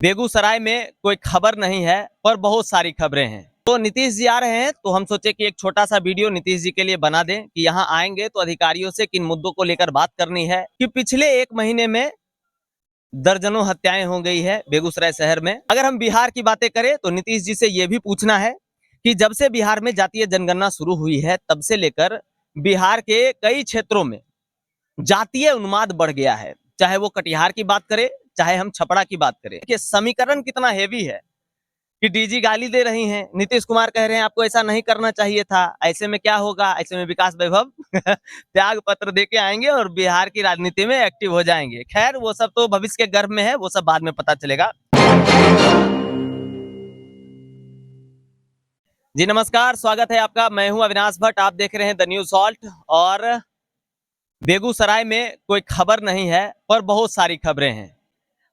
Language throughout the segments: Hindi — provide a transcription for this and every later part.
बेगूसराय में कोई खबर नहीं है पर बहुत सारी खबरें हैं। तो नीतीश जी आ रहे हैं तो हम सोचे कि एक छोटा सा वीडियो नीतीश जी के लिए बना दें कि यहाँ आएंगे तो अधिकारियों से किन मुद्दों को लेकर बात करनी है कि पिछले एक महीने में दर्जनों हत्याएं हो गई है बेगूसराय शहर में। अगर हम बिहार की बातें करें तो नीतीश जी से यह भी पूछना है कि जब से बिहार में जातीय जनगणना शुरू हुई है तब से लेकर बिहार के कई क्षेत्रों में जातीय उन्माद बढ़ गया है। चाहे वो कटिहार की बात करें, चाहे हम छपरा की बात करें, कि समीकरण कितना हेवी है कि डीजी गाली दे रही हैं, नीतीश कुमार कह रहे हैं आपको ऐसा नहीं करना चाहिए था, ऐसे में क्या होगा, ऐसे में विकास वैभव त्याग पत्र देके आएंगे और बिहार की राजनीति में एक्टिव हो जाएंगे। खैर वो सब तो भविष्य के गर्भ में है, वो सब बाद में पता चलेगा। जी नमस्कार, स्वागत है आपका। मैं हूं अविनाश भट्ट, आप देख रहे हैं द न्यूज सॉल्ट। और बेगूसराय में कोई खबर नहीं है पर बहुत सारी खबरें हैं।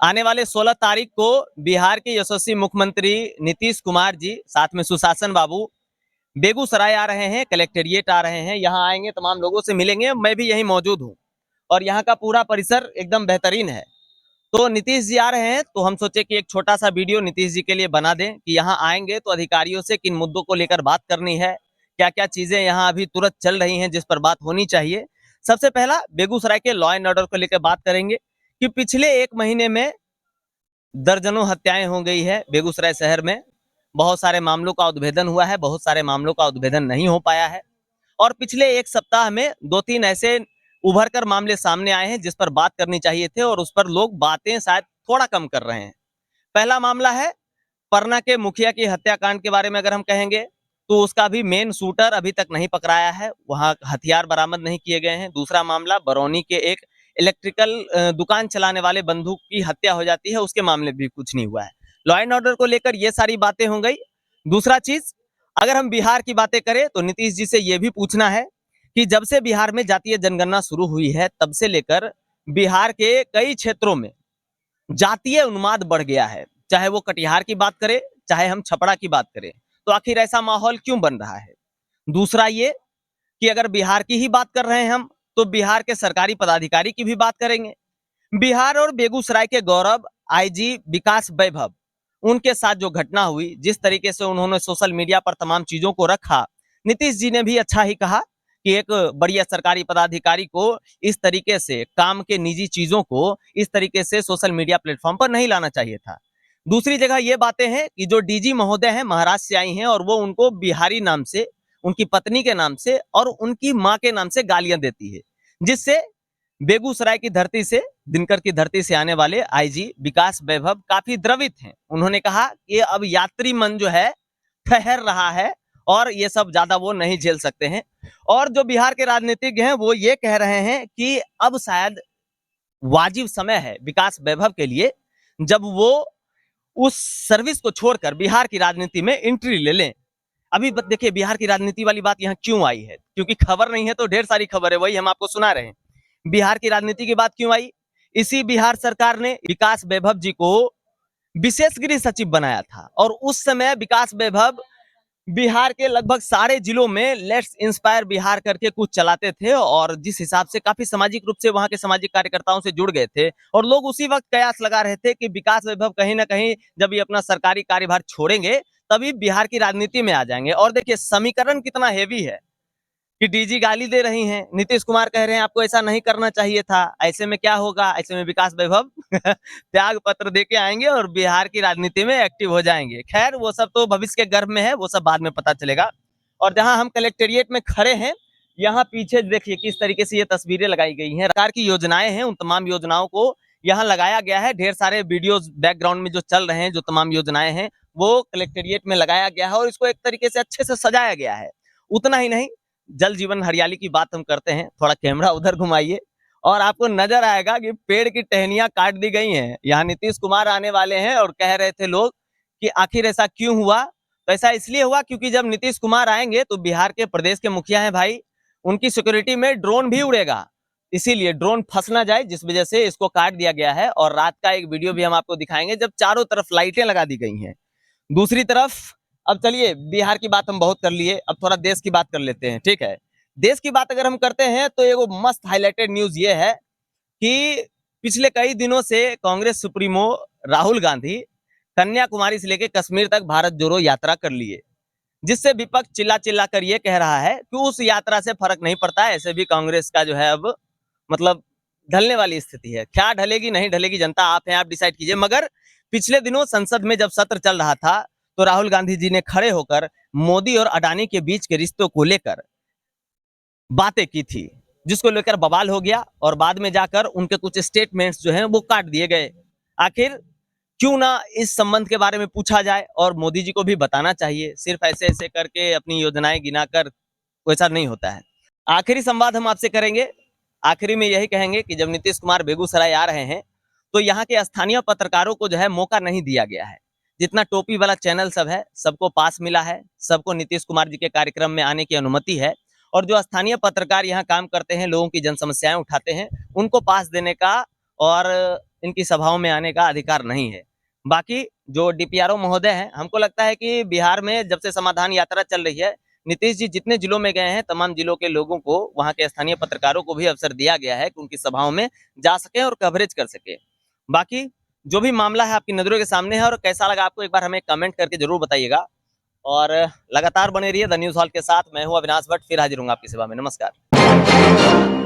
आने वाले 16 तारीख को बिहार के यशस्वी मुख्यमंत्री नीतीश कुमार जी साथ में सुशासन बाबू बेगूसराय आ रहे हैं, कलेक्टेरिएट आ रहे हैं। यहाँ आएंगे, तमाम लोगों से मिलेंगे। मैं भी यहीं मौजूद हूँ और यहाँ का पूरा परिसर एकदम बेहतरीन है। तो नीतीश जी आ रहे हैं तो हम सोचे कि एक छोटा सा वीडियो नीतीश जी के लिए बना दें कि यहाँ आएंगे तो अधिकारियों से किन मुद्दों को लेकर बात करनी है, क्या क्या चीजें यहाँ अभी तुरंत चल रही हैं जिस पर बात होनी चाहिए। सबसे पहला बेगूसराय के लॉ एंड ऑर्डर को लेकर बात करेंगे कि पिछले एक महीने में दर्जनों हत्याएं हो गई है बेगूसराय शहर में। बहुत सारे मामलों का उद्भेदन हुआ है, बहुत सारे मामलों का उद्भेदन नहीं हो पाया है। और पिछले एक सप्ताह में 2-3 ऐसे उभर कर मामले सामने आए हैं जिस पर बात करनी चाहिए थे और उस पर लोग बातें शायद थोड़ा कम कर रहे हैं। पहला मामला है पन्ना के मुखिया की हत्याकांड के बारे में। अगर हम कहेंगे तो उसका भी मेन शूटर अभी तक नहीं पकड़ाया है, वहां हथियार बरामद नहीं किए गए हैं। दूसरा मामला बरौनी के एक इलेक्ट्रिकल दुकान चलाने वाले बंधु की हत्या हो जाती है, उसके मामले भी कुछ नहीं हुआ है। लॉ एंड ऑर्डर को लेकर ये सारी बातें हो गई। दूसरा चीज, अगर हम बिहार की बातें करें तो नीतीश जी से यह भी पूछना है कि जब से बिहार में जातीय जनगणना शुरू हुई है तब से लेकर बिहार के कई क्षेत्रों में जातीय उन्माद बढ़ गया है। चाहे वो कटिहार की बात करें, चाहे हम छपरा की बात करें, तो आखिर ऐसा माहौल क्यों बन रहा है। दूसरा ये कि अगर बिहार की ही बात कर रहे हैं हम, तो बिहार के सरकारी पदाधिकारी की भी बात करेंगे। बिहार और बेगूसराय के गौरव आईजी विकास वैभव, उनके साथ जो घटना हुई, जिस तरीके से उन्होंने सोशल मीडिया पर तमाम चीजों को रखा, नीतीश जी ने भी अच्छा ही कहा कि एक बढ़िया सरकारी पदाधिकारी को इस तरीके से काम के निजी चीजों को इस तरीके से सोशल मीडिया प्लेटफॉर्म पर नहीं लाना चाहिए था। दूसरी जगह ये बातें हैं कि जो डीजी महोदय हैं महाराष्ट्र से आई हैं और वो उनको बिहारी नाम से, उनकी पत्नी के नाम से और उनकी माँ के नाम से गालियां देती है, जिससे बेगूसराय की धरती से, दिनकर की धरती से आने वाले आईजी विकास वैभव काफी द्रवित हैं। उन्होंने कहा कि अब यात्री मन जो है ठहर रहा है और ये सब ज्यादा वो नहीं झेल सकते हैं। और जो बिहार के राजनीतिज्ञ हैं वो ये कह रहे हैं कि अब शायद वाजिब समय है विकास वैभव के लिए जब वो उस सर्विस को छोड़कर बिहार की राजनीति में एंट्री ले लें। अभी देखिए बिहार की राजनीति वाली बात यहाँ क्यों आई है, क्योंकि खबर नहीं है तो ढेर सारी खबर है, वही हम आपको सुना रहे हैं। बिहार की राजनीति की बात क्यों आई? इसी बिहार सरकार ने विकास वैभव जी को विशेष गृह सचिव बनाया था और उस समय विकास वैभव बिहार के लगभग सारे जिलों में लेट्स इंस्पायर बिहार करके कुछ चलाते थे और जिस हिसाब से काफी सामाजिक रूप से वहां के सामाजिक कार्यकर्ताओं से जुड़ गए थे और लोग उसी वक्त कयास लगा रहे थे कि विकास वैभव कहीं ना कहीं जब ये अपना सरकारी कार्यभार छोड़ेंगे तभी बिहार की राजनीति में आ जाएंगे। और देखिए समीकरण कितना हेवी है कि डीजी गाली दे रही हैं, नीतीश कुमार कह रहे हैं आपको ऐसा नहीं करना चाहिए था, ऐसे में क्या होगा, ऐसे में विकास वैभव त्याग पत्र देके आएंगे और बिहार की राजनीति में एक्टिव हो जाएंगे। खैर वो सब तो भविष्य के गर्भ में है, वो सब बाद में पता चलेगा। और जहां हम कलेक्टेरिएट में खड़े हैं, यहाँ पीछे देखिए किस तरीके से ये तस्वीरें लगाई गई हैं। सरकार की योजनाएं हैं, उन तमाम योजनाओं को यहाँ लगाया गया है। ढेर सारे वीडियोज बैकग्राउंड में जो चल रहे हैं, जो तमाम योजनाएं हैं वो कलेक्टेरिएट में लगाया गया है और इसको एक तरीके से अच्छे से सजाया गया है। उतना ही नहीं, जल जीवन हरियाली की बात हम करते हैं, थोड़ा कैमरा उधर घुमाइए और आपको नजर आएगा कि पेड़ की टहनियां काट दी गई हैं। यहाँ नीतीश कुमार आने वाले हैं और कह रहे थे लोग कि आखिर ऐसा क्यों हुआ। तो ऐसा इसलिए हुआ क्योंकि जब नीतीश कुमार आएंगे तो बिहार के प्रदेश के मुखिया हैं भाई, उनकी सिक्योरिटी में ड्रोन भी उड़ेगा, इसीलिए ड्रोन फंस ना जाए, जिस वजह से इसको काट दिया गया है। और रात का एक वीडियो भी हम आपको दिखाएंगे जब चारों तरफ लाइटें लगा दी गई हैं। दूसरी तरफ, अब चलिए बिहार की बात हम बहुत कर लिए, अब थोड़ा देश की बात कर लेते हैं, ठीक है। देश की बात अगर हम करते हैं तो एगो मस्त हाईलाइटेड न्यूज ये है कि पिछले कई दिनों से कांग्रेस सुप्रीमो राहुल गांधी कन्याकुमारी से लेकर कश्मीर तक भारत जोड़ो यात्रा कर लिए, जिससे विपक्ष चिल्ला चिल्ला कर ये कह रहा है कि उस यात्रा से फर्क नहीं पड़ता है। ऐसे भी कांग्रेस का जो है अब मतलब ढलने वाली स्थिति है। क्या ढलेगी नहीं ढलेगी जनता आप हैं, आप डिसाइड कीजिए। मगर पिछले दिनों संसद में जब सत्र चल रहा था तो राहुल गांधी जी ने खड़े होकर मोदी और अडानी के बीच के रिश्तों को लेकर बातें की थी, जिसको लेकर बवाल हो गया और बाद में जाकर उनके कुछ स्टेटमेंट्स जो हैं वो काट दिए गए। आखिर क्यों ना इस संबंध के बारे में पूछा जाए और मोदी जी को भी बताना चाहिए। सिर्फ ऐसे ऐसे करके अपनी योजनाएं गिनाकर वैसा नहीं होता है। आखिरी संवाद हम आपसे करेंगे। आखिरी में यही कहेंगे कि जब नीतीश कुमार बेगूसराय आ रहे हैं तो यहाँ के स्थानीय पत्रकारों को जो है मौका नहीं दिया गया है। जितना टोपी वाला चैनल सब है सबको पास मिला है, सबको नीतीश कुमार जी के कार्यक्रम में आने की अनुमति है, और जो स्थानीय पत्रकार यहाँ काम करते हैं, लोगों की जन समस्याएं उठाते हैं, उनको पास देने का और इनकी सभाओं में आने का अधिकार नहीं है। बाकी जो डीपीआरओ महोदय हैं, हमको लगता है कि बिहार में जब से समाधान यात्रा चल रही है, नीतीश जी जितने जिलों में गए हैं तमाम जिलों के लोगों को, वहां के स्थानीय पत्रकारों को भी अवसर दिया गया है कि उनकी सभाओं में जा सके और कवरेज कर सके। बाकी जो भी मामला है आपकी नजरों के सामने है, और कैसा लगा आपको एक बार हमें कमेंट करके जरूर बताइएगा। और लगातार बने रहिए द न्यूज हॉल के साथ। मैं हूं अविनाश भट्ट, फिर हाजिर हूँ आपकी सेवा में। नमस्कार।